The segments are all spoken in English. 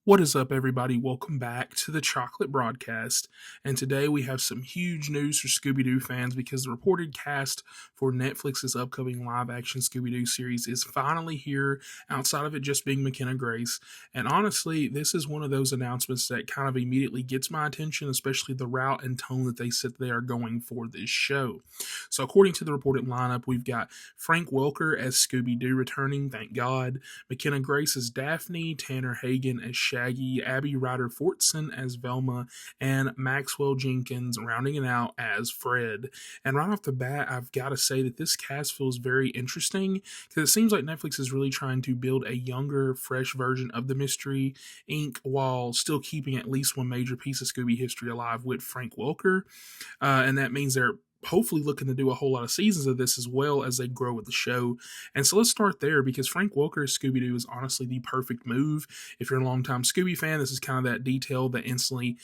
What is up, everybody? Welcome back to the Chocolate Broadcast. And today we have some huge news for Scooby-Doo fans because the reported cast for Netflix's upcoming live-action Scooby-Doo series is finally here, outside of it just being McKenna Grace. And honestly, this is one of those announcements that kind of immediately gets my attention, especially the route and tone that they said they are going for this show. So according to the reported lineup, we've got Frank Welker as Scooby-Doo returning, thank God. McKenna Grace as Daphne, Tanner Hagen as Shaggy, Ryder Fortson as Velma, and Maxwell Jenkins rounding it out as Fred. And right off the bat, I've got to say that this cast feels very interesting because it seems like Netflix is really trying to build a younger, fresh version of the Mystery Inc. while still keeping at least one major piece of Scooby history alive with Frank Welker. And that means they're hopefully looking to do a whole lot of seasons of this as well as they grow with the show. And so let's start there because Frank Welker's Scooby-Doo is honestly the perfect move. If you're a longtime Scooby fan, this is kind of that detail that instantly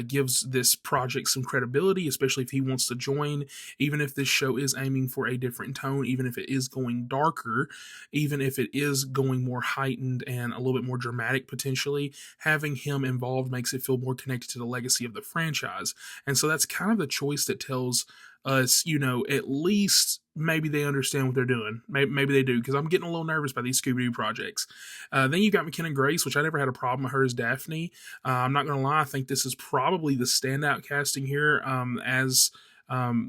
gives this project some credibility, especially if he wants to join, even if this show is aiming for a different tone, even if it is going darker, even if it is going more heightened and a little bit more dramatic potentially, having him involved makes it feel more connected to the legacy of the franchise. And so that's kind of the choice that tells us, at least maybe they understand what they're doing. Maybe they do, because I'm getting a little nervous by these Scooby-Doo projects. Then you got McKenna Grace, which I never had a problem with her as Daphne. I'm not going to lie, I think this is probably the standout casting here as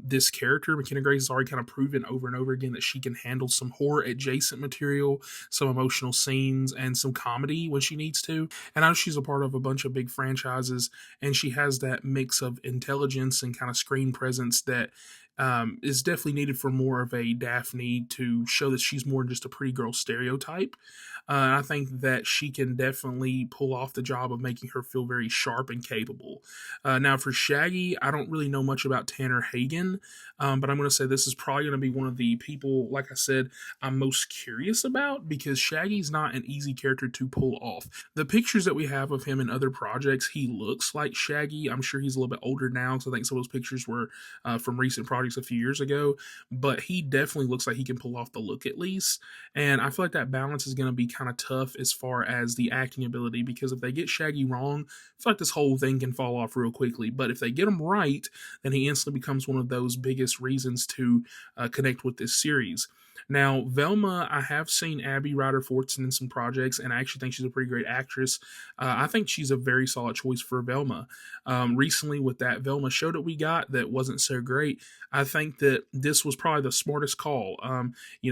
this character. McKenna Grace has already kind of proven over and over again that she can handle some horror adjacent material, some emotional scenes, and some comedy when she needs to. And I know she's a part of a bunch of big franchises, and she has that mix of intelligence and kind of screen presence that is definitely needed for more of a Daphne to show that she's more than just a pretty girl stereotype. I think that she can definitely pull off the job of making her feel very sharp and capable. Now, for Shaggy, I don't really know much about Tanner Hagen, but I'm going to say this is probably going to be one of the people, like I said, I'm most curious about because Shaggy's not an easy character to pull off. The pictures that we have of him in other projects, he looks like Shaggy. I'm sure he's a little bit older now, so I think some of those pictures were from recent projects a few years ago, but he definitely looks like he can pull off the look at least. And I feel like that balance is going to be kind of tough as far as the acting ability, because if they get Shaggy wrong, I feel like this whole thing can fall off real quickly. But if they get him right, then he instantly becomes one of those biggest reasons to connect with this series. Now, Velma, I have seen Ryder Fortson in some projects, and I actually think she's a pretty great actress. I think she's a very solid choice for Velma. Recently, with that Velma show that we got that wasn't so great, I think that this was probably the smartest call.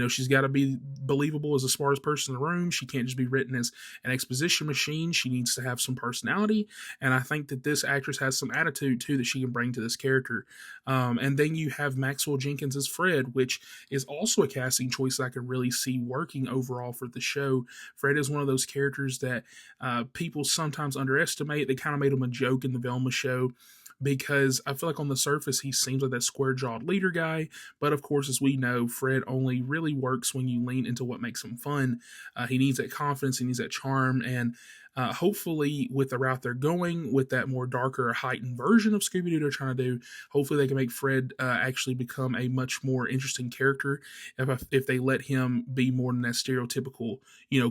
She's got to be believable as the smartest person in the room. She can't just be written as an exposition machine. She needs to have some personality, and I think that this actress has some attitude, too, that she can bring to this character. And then you have Maxwell Jenkins as Fred, which is also a casting choice that I can really see working overall for the show. Fred is one of those characters that people sometimes underestimate. They kind of made him a joke in the Velma show because I feel like on the surface he seems like that square-jawed leader guy, but of course, as we know, Fred only really works when you lean into what makes him fun. He needs that confidence, he needs that charm, and hopefully with the route they're going, with that more darker, heightened version of Scooby-Doo they're trying to do, hopefully they can make Fred actually become a much more interesting character if they let him be more than that stereotypical,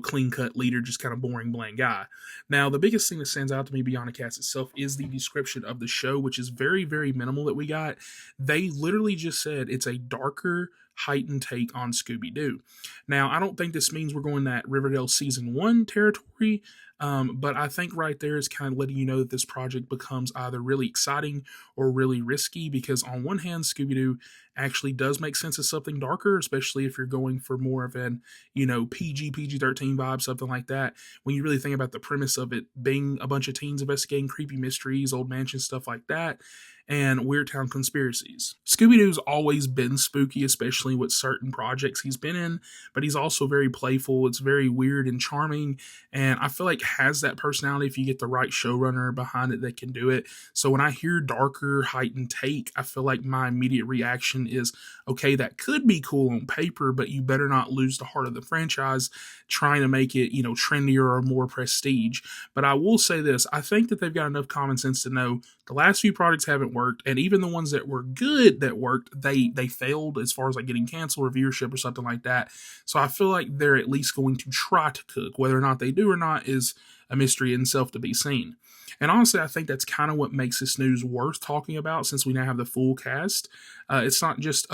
clean-cut leader, just kind of boring, bland guy. Now, the biggest thing that stands out to me beyond the cast itself is the description of the show, which is very, very minimal that we got. They literally just said it's a darker, heightened take on Scooby-Doo. Now, I don't think this means we're going that Riverdale Season 1 territory, but I think right there is kind of letting you know that this project becomes either really exciting or really risky, because on one hand, Scooby-Doo actually does make sense as something darker, especially if you're going for more of an, PG-13 vibe, something like that. When you really think about the premise of it being a bunch of teens investigating creepy mysteries, old mansion stuff like that, and Weird Town conspiracies. Scooby-Doo's always been spooky, especially with certain projects he's been in, but he's also very playful. It's very weird and charming, and I feel like has that personality if you get the right showrunner behind it that can do it. So when I hear darker, heightened take, I feel like my immediate reaction is, okay, that could be cool on paper, but you better not lose the heart of the franchise trying to make it, trendier or more prestige. But I will say this, I think that they've got enough common sense to know the last few projects haven't worked, and even the ones that were good that worked, they failed as far as like getting canceled or viewership or something like that. So I feel like they're at least going to try to cook. Whether or not they do or not is a mystery in itself to be seen. And honestly, I think that's kind of what makes this news worth talking about, since we now have the full cast. It's not just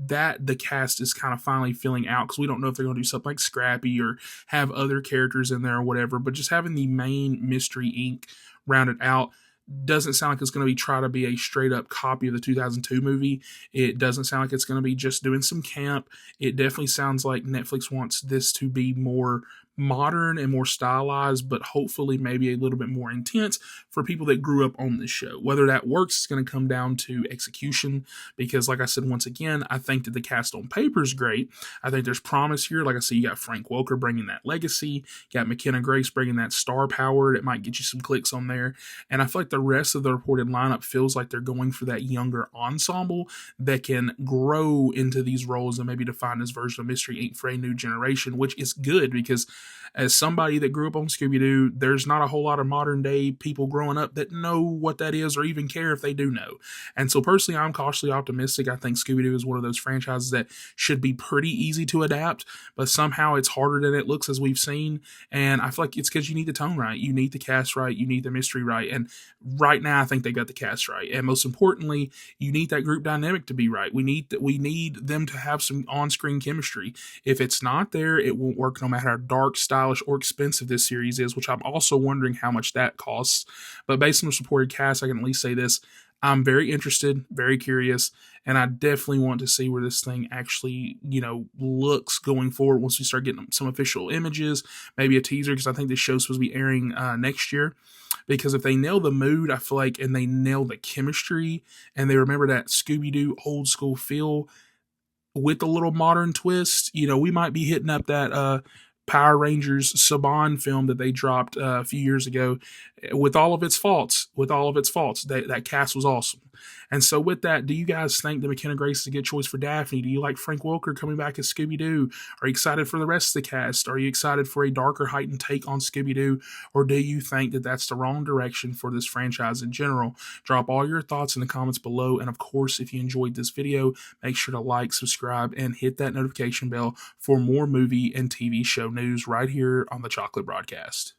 that the cast is kind of finally filling out, because we don't know if they're going to do something like Scrappy or have other characters in there or whatever, but just having the main Mystery Inc. rounded out doesn't sound like it's going to try to be a straight up copy of the 2002 movie. It doesn't sound like it's going to be just doing some camp. It definitely sounds like Netflix wants this to be more modern and more stylized, but hopefully maybe a little bit more intense for people that grew up on this show. Whether that works is going to come down to execution, because like I said, once again, I think that the cast on paper is great. I think there's promise here. Like I said, you got Frank Welker bringing that legacy, you got McKenna Grace bringing that star power that might get you some clicks on there, and I feel like the rest of the reported lineup feels like they're going for that younger ensemble that can grow into these roles and maybe define this version of Mystery Inc. for a new generation, which is good, because as somebody that grew up on Scooby-Doo, there's not a whole lot of modern day people growing up that know what that is or even care if they do know. And so personally, I'm cautiously optimistic. I think Scooby-Doo is one of those franchises that should be pretty easy to adapt, but somehow it's harder than it looks, as we've seen. And I feel like it's because you need the tone right, you need the cast right, you need the mystery right. And right now, I think they got the cast right. And most importantly, you need that group dynamic to be right. We need them to have some on-screen chemistry. If it's not there, it won't work, no matter how dark, stylish, or expensive this series is, which I'm also wondering how much that costs. But based on the supported cast, I can at least say this: I'm very interested, very curious, and I definitely want to see where this thing actually, looks going forward once we start getting some official images, maybe a teaser, because I think this show's supposed to be airing next year. Because if they nail the mood, I feel like, and they nail the chemistry, and they remember that Scooby-Doo old school feel with a little modern twist, we might be hitting up that Power Rangers Saban film that they dropped a few years ago, with all of its faults. That cast was awesome. And so with that, do you guys think that McKenna Grace is a good choice for Daphne? Do you like Frank Welker coming back as Scooby-Doo? Are you excited for the rest of the cast? Are you excited for a darker, heightened take on Scooby-Doo? Or do you think that that's the wrong direction for this franchise in general? Drop all your thoughts in the comments below. And of course, if you enjoyed this video, make sure to like, subscribe, and hit that notification bell for more movie and TV show news right here on the Chocolate Broadcast.